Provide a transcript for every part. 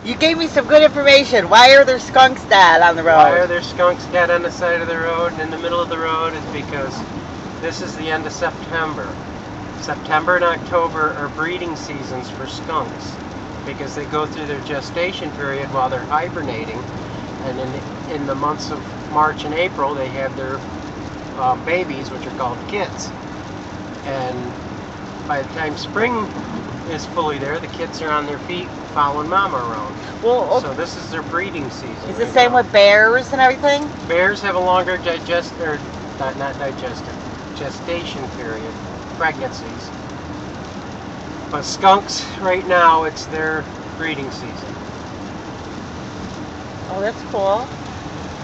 You gave me some good information. Why are there skunks dead on the road? Why are there skunks dead on the side of the road and in the middle of the road is because this is the end of September. September and October are breeding seasons for skunks because they go through their gestation period while they're hibernating, and in the months of March and April they have their babies, which are called kits. And by the time spring is fully there, the kits are on their feet following mama around. Well, so this is their breeding season. Is the same with bears and everything? Bears have a longer gestation period, pregnancies. But skunks, right now, it's their breeding season. Oh, that's cool.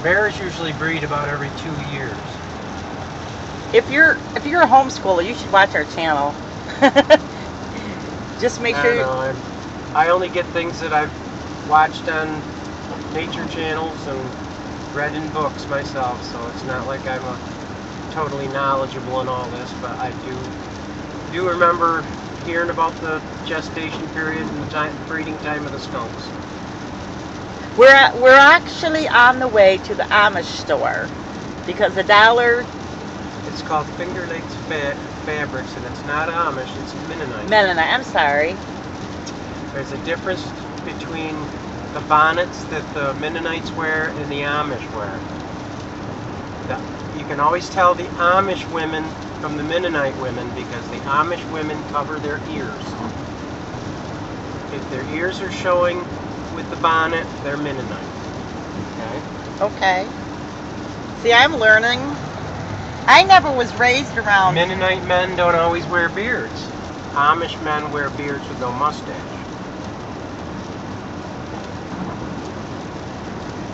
Bears usually breed about every 2 years. If you're a homeschooler, you should watch our channel. Just make sure. I only get things that I've watched on nature channels and read in books myself, so it's not like I'm totally knowledgeable in all this, but I do remember hearing about the gestation period and the breeding time of the skunks. We're actually on the way to the Amish store because $1. It's called Finger Lakes Fabrics, and it's not Amish, it's Mennonite. Mennonite, I'm sorry. There's a difference between the bonnets that the Mennonites wear and the Amish wear. You can always tell the Amish women from the Mennonite women because the Amish women cover their ears. If their ears are showing with the bonnet, they're Mennonite. Okay. See, I'm learning. I never was raised around. Mennonite men don't always wear beards. Amish men wear beards with no mustache.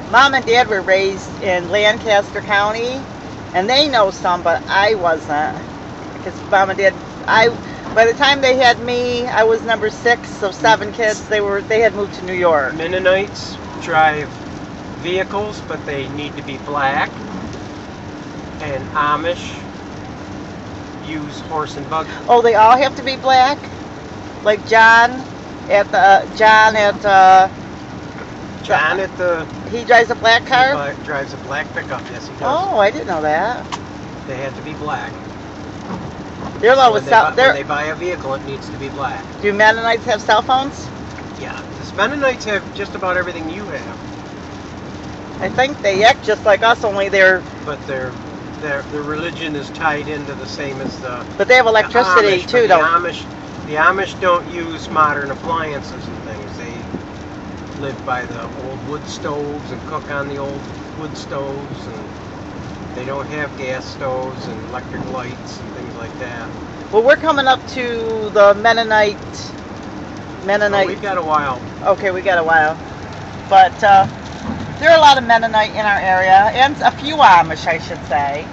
Mom and Dad were raised in Lancaster County, and they know some, but I wasn't. Because Mom and Dad, by the time they had me, I was number 6 of 7 kids. They had moved to New York. Mennonites drive vehicles, but they need to be black. And Amish use horse and buggy. Oh, they all have to be black? Like John at he drives a black car? He drives a black pickup, yes he does. Oh, I didn't know that. They had to be black. When they buy a vehicle, it needs to be black. Do Mennonites have cell phones? Yeah. The Mennonites have just about everything you have. I think they act just like us, only they're... But their religion is tied into the same as the... But they have electricity Amish, too, don't they? The Amish don't use modern appliances and things. They live by the old wood stoves and cook on the old wood stoves, and they don't have gas stoves and electric lights and things like that. Well, we're coming up to the Mennonite. Oh, we've got a while. Okay, we got a while. But there are a lot of Mennonite in our area, and a few Amish, I should say.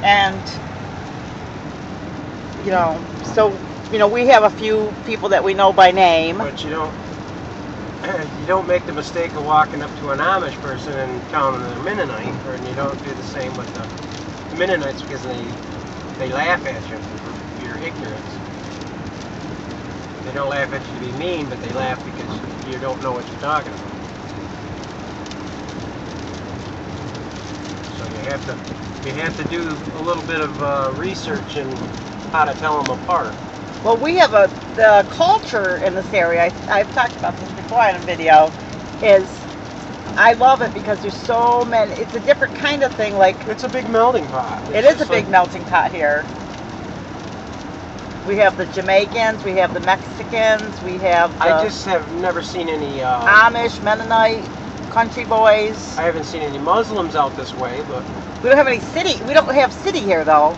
And we have a few people that we know by name. But you don't make the mistake of walking up to an Amish person and telling them they're Mennonite, and you don't do the same with the Mennonites because they laugh at you for your ignorance. They don't laugh at you to be mean, but they laugh because you don't know what you're talking about. So you have to do a little bit of research in how to tell them apart. Well, we have the culture in this area. I've talked about this before on a video. I love it because there's so many. It's a different kind of thing. Like it's a big melting pot. It is a big melting pot here. We have the Jamaicans, we have the Mexicans, we have I just have never seen any Amish, Mennonite, country boys. I haven't seen any Muslims out this way, but we don't have any city. We don't have city here though.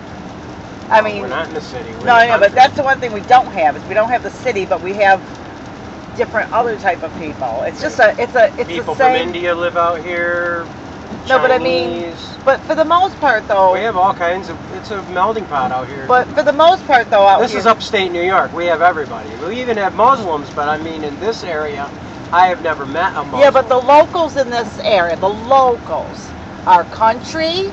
I mean, we're not in the city. No, but that's the one thing we don't have is we don't have the city, but we have different other type of people. It's just it's people the same. From India live out here. No, but I mean, but for the most part though, we have all kinds of. It's a melting pot out here. But for the most part though, this is upstate New York. We have everybody. We even have Muslims, but I mean, in this area, I have never met a Muslim. Yeah, but the locals in this area, the locals are country,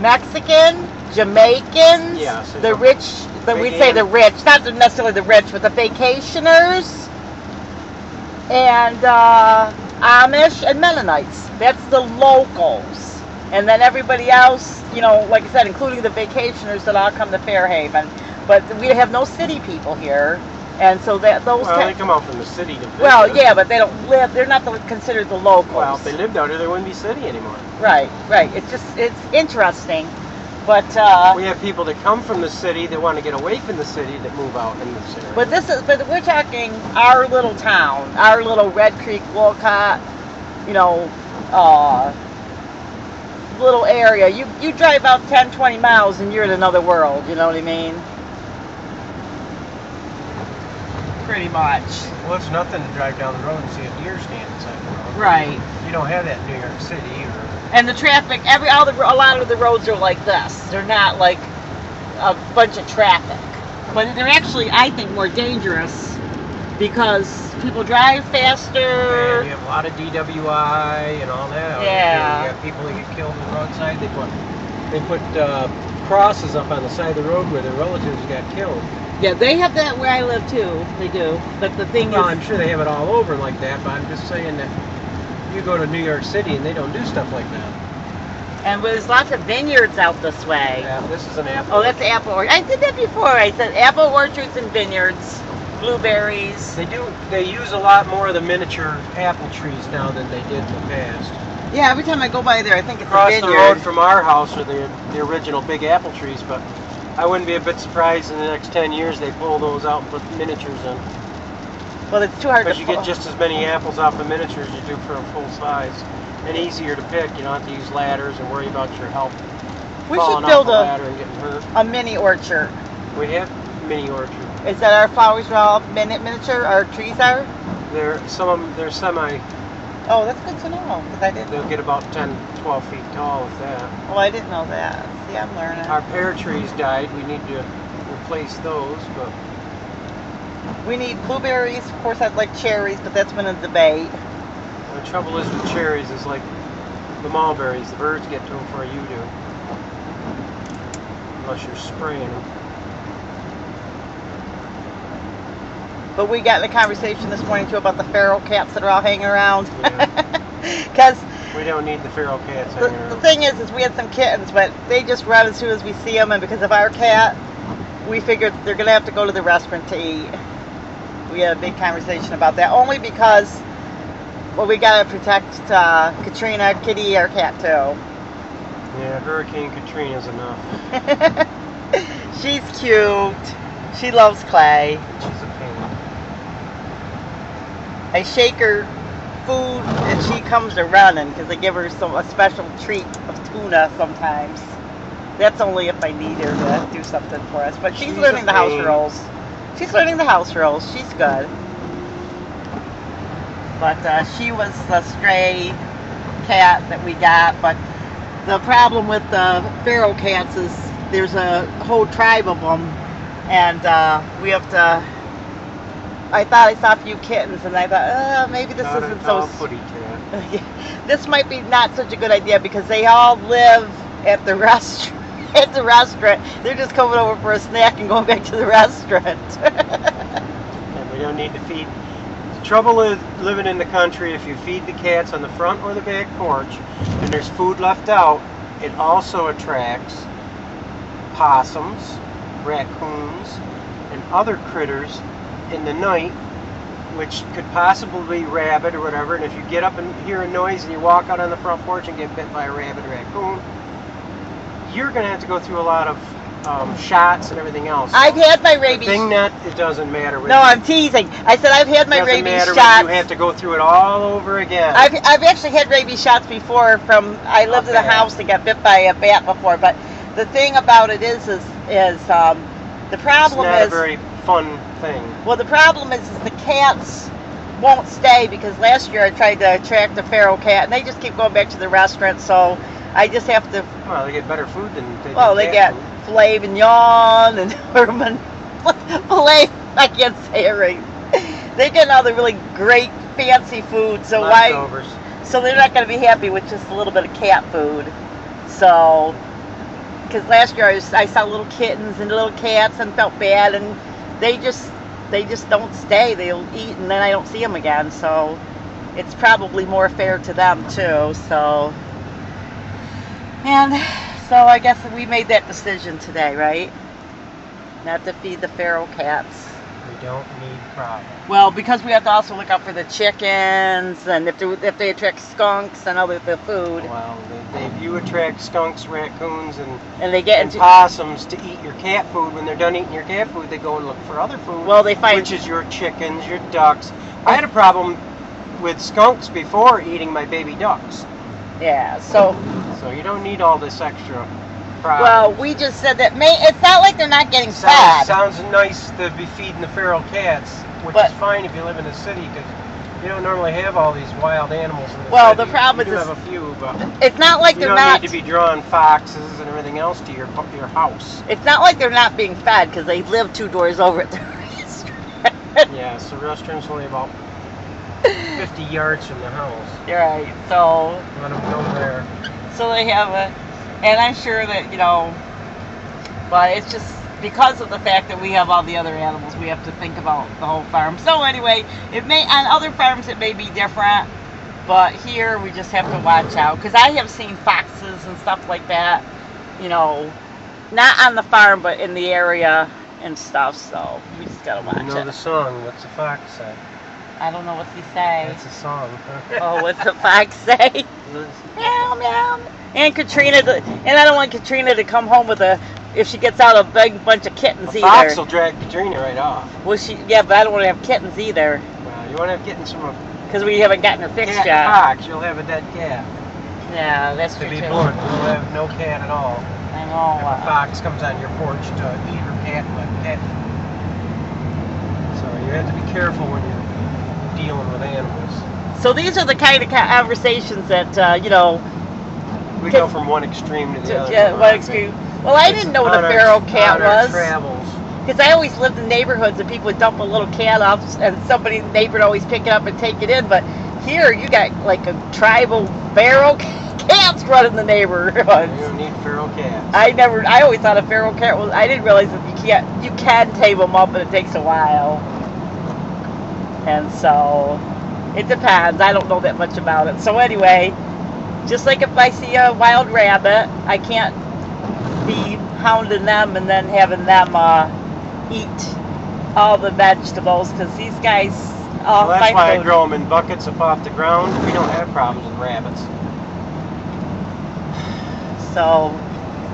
Mexican, Jamaicans, the rich. We'd say the rich, not necessarily the rich, but the vacationers. and Amish and Mennonites. That's the locals. And then everybody else, you know, like I said, including the vacationers that all come to Fairhaven. But we have no city people here. And so that those Well, they come out from the city to visit. well, yeah, but they don't live. They're not considered the locals. Well, if they lived out here, there wouldn't be city anymore. Right. It's interesting, but We have people that come from the city that want to get away from the city that move out in this area. but we're talking our little town, our little Red Creek, Wolcott, you know, little area. You drive out 10, 20 miles and you're in another world. You know what I mean? Pretty much. Well, it's nothing to drive down the road and see a deer stand inside the road. Right. You don't have that in New York City either. And the traffic, a lot of the roads are like this. They're not like a bunch of traffic. But they're actually, I think, more dangerous because people drive faster. And you have a lot of DWI and all that. Yeah. You have people that get killed on the roadside. They put crosses up on the side of the road where their relatives got killed. Yeah, they have that where I live too. They do. But the thing Well, is, I'm sure they have it all over like that, but I'm just saying that you go to New York City and they don't do stuff like that. and there's lots of vineyards out this way. Yeah, this is an apple. Oh, that's apple orchard. I did that before. I said apple orchards and vineyards, blueberries. They use a lot more of the miniature apple trees now than they did in the past. Yeah, every time I go by there, I think it's Across a the vineyard. road from our house are the original big apple trees, but I wouldn't be a bit surprised in the next 10 years they pull those out and put miniatures in. Well, it's too hard Because to you pull. get just as many apples off of miniatures as you do for a full size. And easier to pick. You don't have to use ladders and worry about your help We falling should build off the ladder and getting hurt. a mini orchard. We have mini orchard. Is that our flowers are all miniature? Our trees are? Some of them, they're semi. Oh, that's good to know because I didn't. They'll get about 10, 12 feet tall with that. Well, I didn't know that. See, I'm learning. Our pear trees died. We need to replace those, but We need blueberries. Of course, I'd like cherries, but that's been a debate. the trouble is with cherries is like the mulberries. The birds get to them before you do. Unless you're spraying them. But we got in a conversation this morning too about the feral cats that are all hanging around. Yeah. Because We don't need the feral cats the hanging around. thing is we had some kittens, but they just run as soon as we see them, and because of our cat, we figured they're going to have to go to the restaurant to eat. We had a big conversation about that, only because, well, we got to protect Katrina, Kitty, our cat too. Yeah, Hurricane Katrina's enough. She's cute. She loves Clay. She's a pain. I shake her food and she comes to running because I give her a special treat of tuna sometimes. That's only if I need her to do something for us. But she's learning the house rules. She's learning the house rules. She's good. But she was the stray cat that we got. But the problem with the feral cats is there's a whole tribe of them. And we have to... I thought I saw a few kittens, and I thought, maybe this isn't so... Footy cat. This might be not such a good idea because they all live at the restaurant. At the restaurant, they're just coming over for a snack and going back to the restaurant. And we don't need to feed. The trouble is living in the country. If you feed the cats on the front or the back porch, and there's food left out, it also attracts possums, raccoons, and other critters in the night, which could possibly be rabbit or whatever. And if you get up and hear a noise and you walk out on the front porch and get bit by a rabbit or raccoon, you're going to have to go through a lot of shots and everything else. I've had my rabies. The thing that it doesn't matter. No, I'm teasing. I said I've had my rabies matter shots. You have to go through it all over again. I've actually had rabies shots before. I lived in a house and got bit by a bat before. But the thing about it is the problem it's not is a very fun thing. Well, the problem is the cats won't stay because last year I tried to attract a feral cat and they just keep going back to the restaurant. So I just have to. Well, they get better food than they do. Well, they get filet mignon and Herman filet. I can't say it right. They get all the really great fancy food. So leftovers. So they're not going to be happy with just a little bit of cat food. So, because last year I saw little kittens and little cats and felt bad, and they they just don't stay. They'll eat and then I don't see them again. So it's probably more fair to them too. So, and so I guess we made that decision today, right? Not to feed the feral cats. We don't need problems. Well, because we have to also look out for the chickens, and if they attract skunks and other the food. Well, you attract skunks, raccoons, And they get and into possums to eat your cat food. When they're done eating your cat food, they go and look for other food. Well, they find which is your chickens, your ducks. I had a problem with skunks before eating my baby ducks. yeah. So you don't need all this extra problem. well, we just said that it's not like they're not getting fed. Sounds nice to be feeding the feral cats, which is fine if you live in a city because you don't normally have all these wild animals in the Well, city. the problem you is do have a few, but it's not like you they're don't not. need to be drawing foxes and everything else to your house. It's not like they're not being fed because they live 2 doors over at the restaurant. Yeah, so the restaurant's only about 50 yards from the house. Right. So Let them go there. so they have and I'm sure that but it's just because of the fact that we have all the other animals, we have to think about the whole farm. So anyway, on other farms it may be different, but here we just have to watch out because I have seen foxes and stuff like that, not on the farm but in the area and stuff. So we just gotta watch You know it. the song, What's the Fox Say? I don't know what he say. That's a song. Oh, what's the fox say? Meow meow. And I don't want Katrina to come home with if she gets out a big bunch of kittens A either. fox will drag Katrina right off. Well, yeah, but I don't want to have kittens either Well, you want to have kittens from a because we haven't gotten her fixed cat yet. fox, you'll have a dead cat. Yeah, that's To true be too. blunt, you'll have no cat at all. I know. If a fox comes on your porch to eat her cat like cat food. So you have to be careful when you're dealing with animals. So these are the kind of conversations that We go from one extreme to the other. Yeah, one extreme. Well, I didn't know what a feral cat was. Travels. Because I always lived in neighborhoods and people would dump a little cat off and neighbor would always pick it up and take it in. But here you got like a tribal feral cats running the neighborhoods. You don't need feral cats. I always thought a feral cat I didn't realize that you can tame them up, but it takes a while. And so it depends. I don't know that much about it. So anyway, just like if I see a wild rabbit, I can't be hounding them and then having them eat all the vegetables because these guys Well, that's why I grow them in buckets up off the ground. We don't have problems with rabbits. So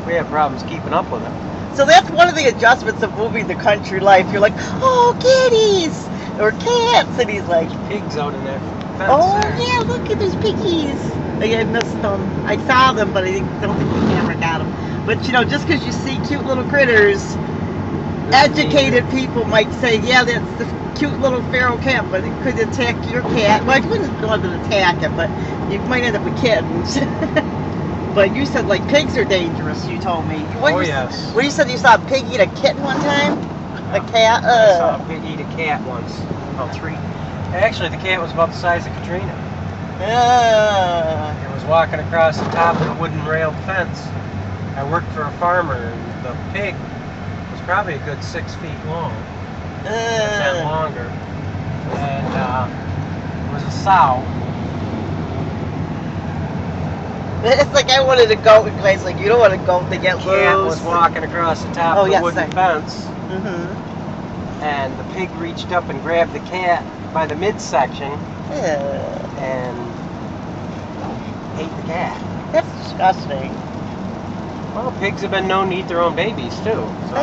We have problems keeping up with them. So that's one of the adjustments of moving the country life. You're like, oh, kitties or cats, and he's like, Pigs out in that fence oh there. yeah, look at those piggies. Like, I missed them. I saw them, but I don't think the camera got them. But just because you see cute little critters, educated people might say, yeah, that's the cute little feral cat, but it could attack your cat. Well, I wouldn't let it attack it, but you might end up with kittens. But you said like pigs are dangerous. You told me. Yes. Well, you said you saw a pig eat a kitten one time. A cat. I saw a pig eat a cat once. About 3. Actually, the cat was about the size of Katrina. It was walking across the top of the wooden railed fence. I worked for a farmer, and the pig was probably a good 6 feet long, if not longer. And it was a sow. It's like I wanted a goat, and Clay's like, you don't want a goat, they get The cat loose. was walking across the top of the wooden fence, Mm-hmm. and the pig reached up and grabbed the cat by the midsection and ate the cat. That's disgusting. Well, pigs have been known to eat their own babies too. So,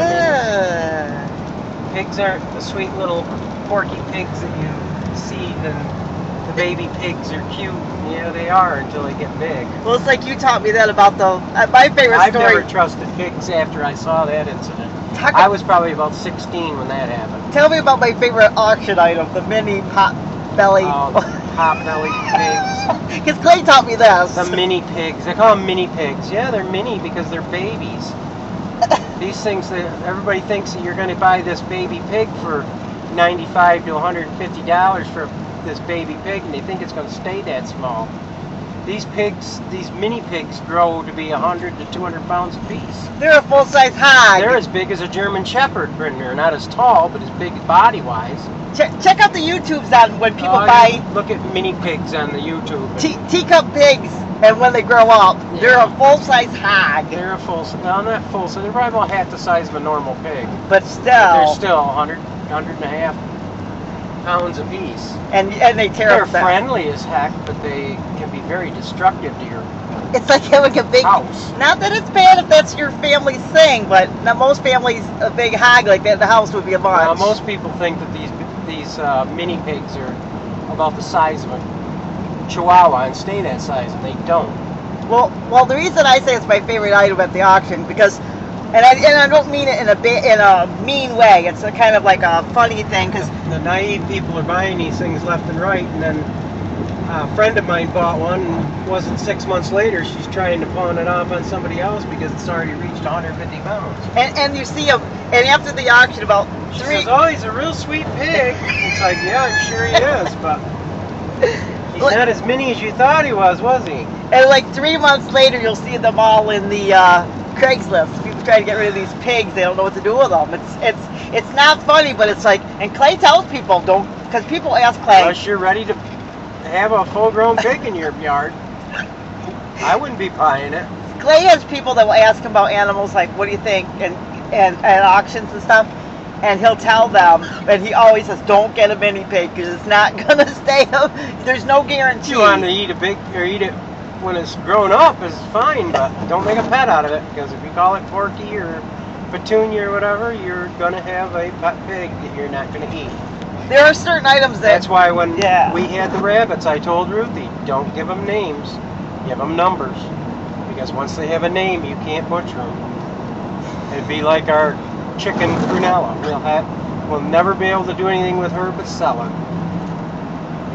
pigs aren't the sweet little porky pigs that you see, and the baby pigs are cute. Yeah, they are until they get big. Well, it's like you taught me that about my favorite I've story. never trusted pigs after I saw that incident. I was probably about 16 when that happened. Tell me about my favorite auction item, the mini pot belly. Oh, pot-bellied pigs. Because Clay taught me this. The mini pigs. They call them mini pigs. Yeah, they're mini because they're babies. These things, everybody thinks that you're going to buy this baby pig for $95 to $150 for this baby pig, and they think it's going to stay that small. These pigs, these mini pigs, grow to be 100 to 200 pounds apiece. They're a full-size hog. They're as big as a German Shepherd, Brittany. Not as tall, but as big body-wise. Check out the YouTubes on when people You buy look at mini pigs on the YouTube. teacup pigs, and when they grow up, Yeah. they're a full-size hog. They're a full, well, not full, so they're probably about half the size of a normal pig. But But still, they're still 100, 100 and a half pounds apiece. and they tear They're up the. friendly as heck, but they can be very destructive to your It's like having a big. house. Not that it's bad if that's your family's thing, but not most families, a big hog like that in the house would be a bunch. Now, most people think that these mini pigs are about the size of a Chihuahua and stay that size, and they don't. Well, the reason I say it's my favorite item at the auction because, and I don't mean it in a mean way. It's a kind of like a funny thing because The naive people are buying these things left and right, and then a friend of mine bought one, and wasn't 6 months later, she's trying to pawn it off on somebody else because it's already reached 150 pounds. and you see them, and after the auction about She three. says, "Oh, he's a real sweet pig." It's like, yeah, I'm sure he is, but he's not as mini as you thought he was he? And like 3 months later, you'll see them all in the Craigslist. People try to get rid of these pigs. They don't know what to do with them. It's not funny, but it's like. And Clay tells people don't, because people ask Clay. Unless you're ready to have a full-grown pig in your yard, I wouldn't be buying it. Clay has people that will ask him about animals, like, what do you think, and auctions and stuff. And he'll tell them, and he always says, don't get a mini pig because it's not gonna stay. There's no guarantee. You want to eat a big or eat it when it's grown up is fine, but don't make a pet out of it, because if you call it Porky or Petunia or whatever, you're gonna have a pet pig that you're not gonna eat. There are certain items that. That's why when Yeah. we had the rabbits, I told Ruthie, don't give them names, give them numbers, because once they have a name, you can't butcher them. It'd be like our chicken prunella. We'll never be able to do anything with her but sell her,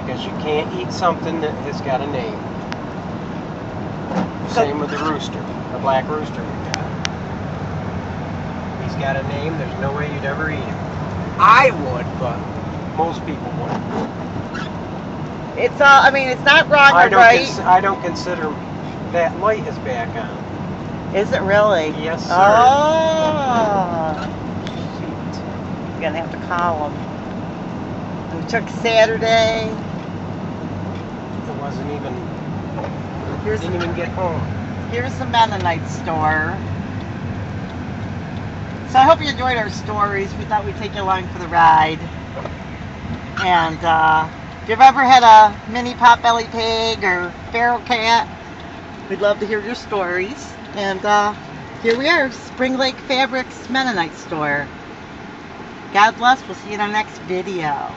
because you can't eat something that has got a name. Same with the rooster, the black rooster we got. He's got a name. There's no way you'd ever eat him. I would, but most people wouldn't. It's I mean, it's not wrong or right. I don't consider that light is back on. Is it really? Yes, sir. Oh. You're gonna have to call him. We took Saturday. It wasn't even. Didn't even get home. Here's the Mennonite store. So I hope you enjoyed our stories. We thought we'd take you along for the ride. And if you've ever had a mini potbelly pig or feral cat, we'd love to hear your stories. And here we are, Spring Lake Fabrics Mennonite store. God bless. We'll see you in our next video.